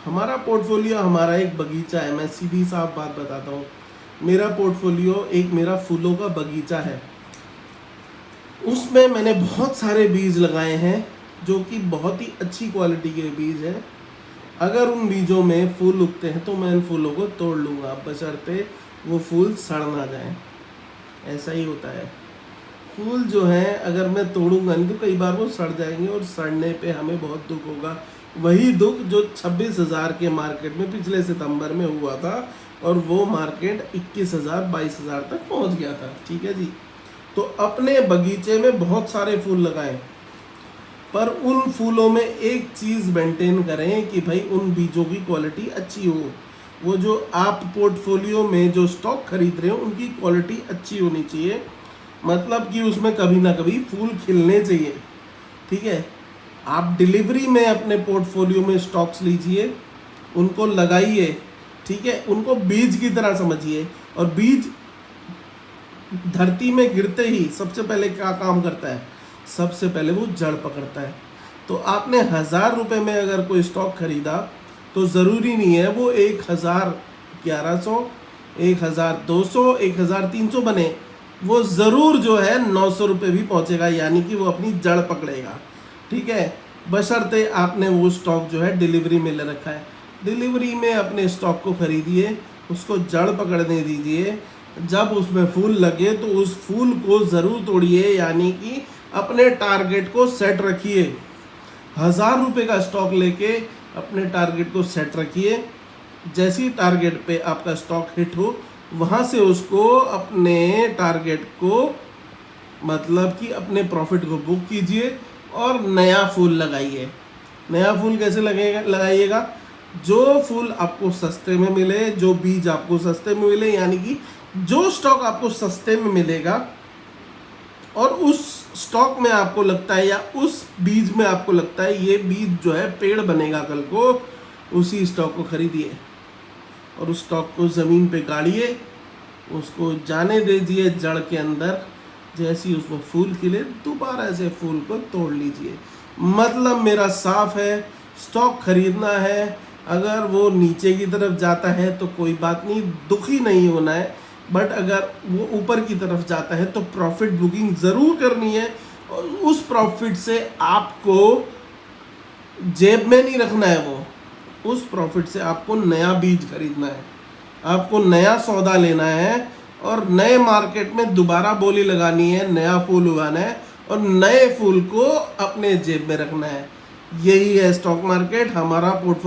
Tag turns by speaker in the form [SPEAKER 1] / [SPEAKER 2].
[SPEAKER 1] हमारा पोर्टफोलियो हमारा एक बगीचा है। मैं सीधी साफ बात बताता हूँ, मेरा पोर्टफोलियो एक मेरा फूलों का बगीचा है। उसमें मैंने बहुत सारे बीज लगाए हैं जो कि बहुत ही अच्छी क्वालिटी के बीज हैं। अगर उन बीजों में फूल उगते हैं तो मैं उन फूलों को तोड़ लूँगा, बशर्ते वो फूल सड़ ना जाए। ऐसा ही होता है, फूल जो हैं अगर मैं तोड़ूंगा नहीं तो कई बार वो सड़ जाएंगे और सड़ने पे हमें बहुत दुख होगा। वही दुख जो 26,000 के मार्केट में पिछले सितंबर में हुआ था, और वो मार्केट 21,000 22,000 तक पहुंच गया था। ठीक है जी। तो अपने बगीचे में बहुत सारे फूल लगाएं, पर उन फूलों में एक चीज़ मेंटेन करें कि भाई उन बीजों की क्वालिटी अच्छी हो। वो जो आप पोर्टफोलियो में जो स्टॉक खरीद रहे हो उनकी क्वालिटी अच्छी होनी चाहिए, मतलब कि उसमें कभी ना कभी फूल खिलने चाहिए। ठीक है। आप डिलीवरी में अपने पोर्टफोलियो में स्टॉक्स लीजिए, उनको लगाइए। ठीक है, उनको बीज की तरह समझिए। और बीज धरती में गिरते ही सबसे पहले क्या काम करता है? सबसे पहले वो जड़ पकड़ता है। तो आपने 1,000 रुपये में अगर कोई स्टॉक खरीदा तो ज़रूरी नहीं है वो 1,1100, 1,200, 1,300 बने। वो ज़रूर जो है 900 रुपये भी पहुंचेगा, यानी कि वो अपनी जड़ पकड़ेगा। ठीक है, बशर्ते आपने वो स्टॉक जो है डिलीवरी में ले रखा है। डिलीवरी में अपने स्टॉक को खरीदिए, उसको जड़ पकड़ने दीजिए। जब उसमें फूल लगे तो उस फूल को ज़रूर तोड़िए, यानी कि अपने टारगेट को सेट रखिए। 1,000 रुपये का स्टॉक लेके अपने टारगेट को सेट रखिए। जैसी टारगेट पे आपका स्टॉक हिट हो, वहाँ से उसको अपने टारगेट को, मतलब कि अपने प्रॉफिट को बुक कीजिए और नया फूल लगाइए। नया फूल कैसे लगेगा लगाइएगा? जो फूल आपको सस्ते में मिले, जो बीज आपको सस्ते में मिले, यानी कि जो स्टॉक आपको सस्ते में मिलेगा और उस स्टॉक में आपको लगता है या उस बीज में आपको लगता है ये बीज जो है पेड़ बनेगा कल को, उसी स्टॉक को खरीदिए और उस स्टॉक को ज़मीन पे गाड़िए, उसको जाने दीजिए जड़ के अंदर। जैसे ही उसमें फूल खिले दोबारा से फूल को तोड़ लीजिए। मतलब मेरा साफ है, स्टॉक खरीदना है, अगर वो नीचे की तरफ जाता है तो कोई बात नहीं, दुखी नहीं होना है। बट अगर वो ऊपर की तरफ जाता है तो प्रॉफिट बुकिंग ज़रूर करनी है, और उस प्रॉफिट से आपको जेब में नहीं रखना है। वो उस प्रॉफिट से आपको नया बीज खरीदना है, आपको नया सौदा लेना है और नए मार्केट में दोबारा बोली लगानी है, नया फूल उगाना है और नए फूल को अपने जेब में रखना है। यही है स्टॉक मार्केट। हमारा पोर्टफोलियो